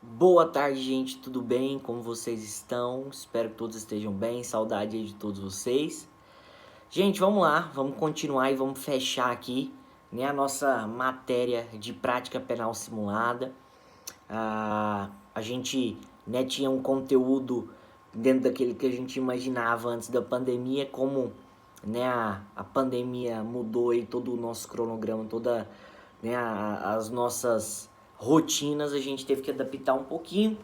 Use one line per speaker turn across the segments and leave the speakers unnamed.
Boa tarde, gente, tudo bem? Como vocês estão? Espero que todos estejam bem, saudade aí de todos vocês. Gente, vamos lá, vamos continuar e vamos fechar aqui, né, a nossa matéria de prática penal simulada. A gente, né, tinha um conteúdo dentro daquele que a gente imaginava antes da pandemia, como, né, a pandemia mudou aí todo o nosso cronograma, toda, né, as nossas rotinas, a gente teve que adaptar um pouquinho.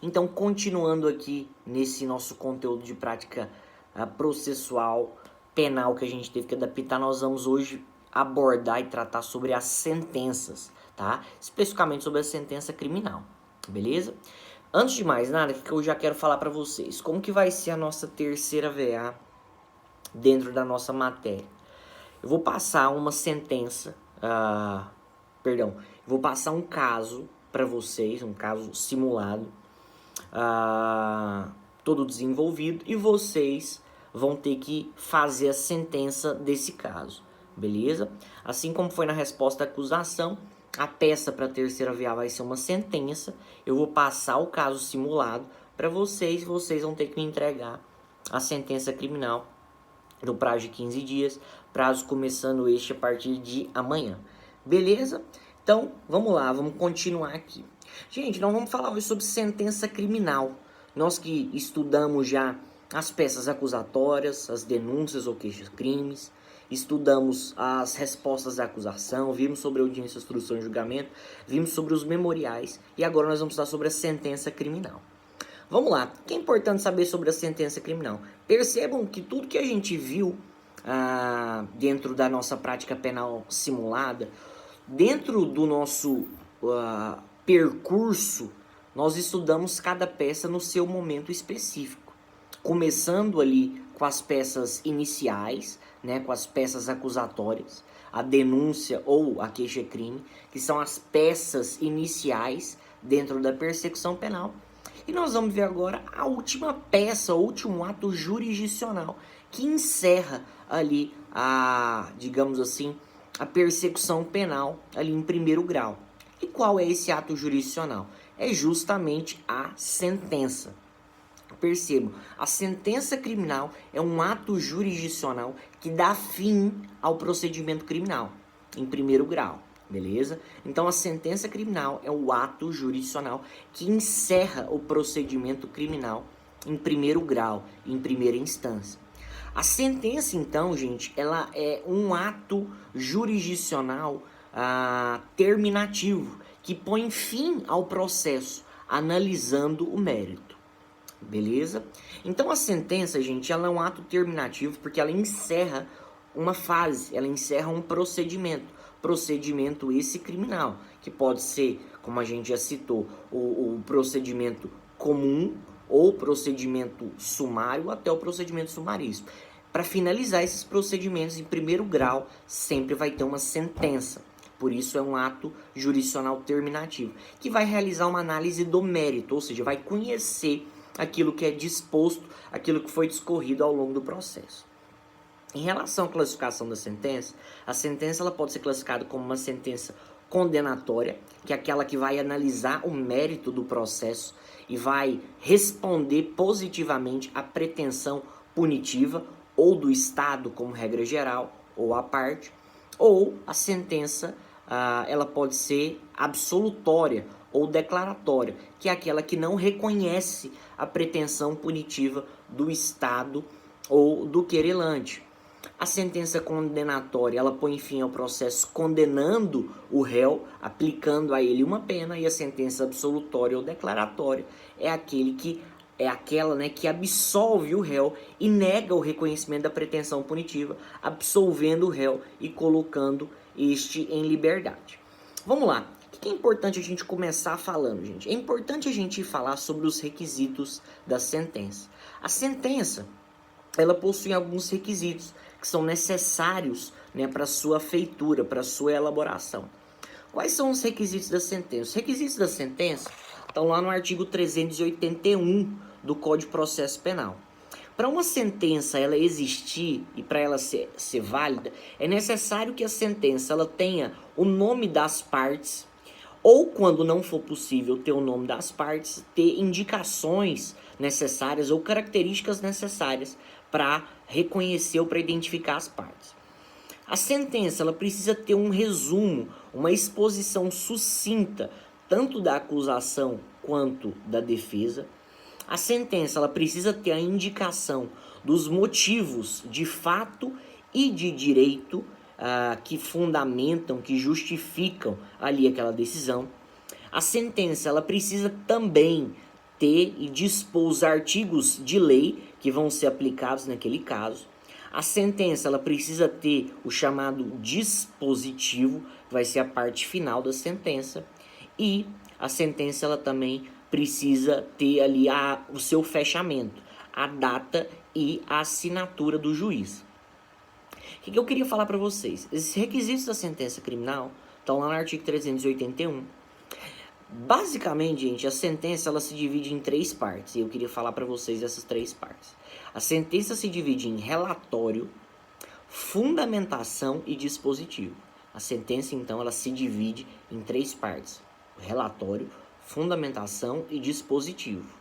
Então, continuando aqui nesse nosso conteúdo de prática processual penal que a gente teve que adaptar, nós vamos hoje abordar e tratar sobre as sentenças, tá? Especificamente sobre a sentença criminal, beleza? Antes de mais nada, o que eu já quero falar para vocês? Como que vai ser a nossa terceira VA dentro da nossa matéria? Eu vou passar uma sentença, vou passar um caso para vocês, um caso simulado, todo desenvolvido, e vocês vão ter que fazer a sentença desse caso, beleza? Assim como foi na resposta à acusação, a peça para a terceira VA vai ser uma sentença. Eu vou passar o caso simulado para vocês vão ter que me entregar a sentença criminal no prazo de 15 dias, prazo começando este a partir de amanhã, beleza? Então, vamos lá, vamos continuar aqui. Gente, nós vamos falar hoje sobre sentença criminal. Nós que estudamos já as peças acusatórias, as denúncias ou queixas-crimes, estudamos as respostas à acusação, vimos sobre a audiência, instrução e julgamento, vimos sobre os memoriais e agora nós vamos falar sobre a sentença criminal. Vamos lá, o que é importante saber sobre a sentença criminal? Percebam que tudo que a gente viu dentro da nossa prática penal simulada, dentro do nosso percurso, nós estudamos cada peça no seu momento específico. Começando ali com as peças iniciais, né, com as peças acusatórias, a denúncia ou a queixa-crime, que são as peças iniciais dentro da persecução penal. E nós vamos ver agora a última peça, o último ato jurisdicional, que encerra ali digamos assim, a persecução penal ali em primeiro grau. E qual é esse ato jurisdicional? É justamente a sentença. Percebam, a sentença criminal é um ato jurisdicional que dá fim ao procedimento criminal em primeiro grau. Beleza? Então a sentença criminal é o ato jurisdicional que encerra o procedimento criminal em primeiro grau, em primeira instância. A sentença, então, gente, ela é um ato jurisdicional terminativo que põe fim ao processo, analisando o mérito. Beleza? Então a sentença, gente, ela é um ato terminativo porque ela encerra uma fase, ela encerra um procedimento. Procedimento esse criminal, que pode ser, como a gente já citou, o procedimento comum ou procedimento sumário até o procedimento sumaríssimo. Para finalizar esses procedimentos em primeiro grau, sempre vai ter uma sentença. Por isso é um ato jurisdicional terminativo, que vai realizar uma análise do mérito, ou seja, vai conhecer aquilo que é disposto, aquilo que foi discorrido ao longo do processo. Em relação à classificação da sentença, a sentença ela pode ser classificada como uma sentença condenatória, que é aquela que vai analisar o mérito do processo e vai responder positivamente à pretensão punitiva ou do Estado como regra geral ou à parte, ou a sentença ela pode ser absolutória ou declaratória, que é aquela que não reconhece a pretensão punitiva do Estado ou do querelante. A sentença condenatória, ela põe fim ao processo condenando o réu, aplicando a ele uma pena, e a sentença absolutória ou declaratória é aquela, né, que absolve o réu e nega o reconhecimento da pretensão punitiva, absolvendo o réu e colocando este em liberdade. Vamos lá. O que é importante a gente começar falando, gente? É importante a gente falar sobre os requisitos da sentença. A sentença, ela possui alguns requisitos que são necessários, né, para sua feitura, para sua elaboração. Quais são os requisitos da sentença? Os requisitos da sentença estão lá no artigo 381 do Código de Processo Penal. Para uma sentença ela existir e para ela ser válida, é necessário que a sentença ela tenha o nome das partes ou quando não for possível ter o nome das partes, ter indicações necessárias ou características necessárias para reconhecer ou para identificar as partes. A sentença ela precisa ter um resumo, uma exposição sucinta, tanto da acusação quanto da defesa. A sentença ela precisa ter a indicação dos motivos de fato e de direito que fundamentam, que justificam ali aquela decisão. A sentença ela precisa também ter e dispor os artigos de lei que vão ser aplicados naquele caso. A sentença ela precisa ter o chamado dispositivo, que vai ser a parte final da sentença. E a sentença ela também precisa ter ali o seu fechamento, a data e a assinatura do juiz. O que eu queria falar para vocês? Esses requisitos da sentença criminal estão lá no artigo 381. Basicamente, gente, a sentença ela se divide em 3 partes, e eu queria falar para vocês essas 3 partes. A sentença se divide em relatório, fundamentação e dispositivo. A sentença, então, ela se divide em 3 partes: relatório, fundamentação e dispositivo.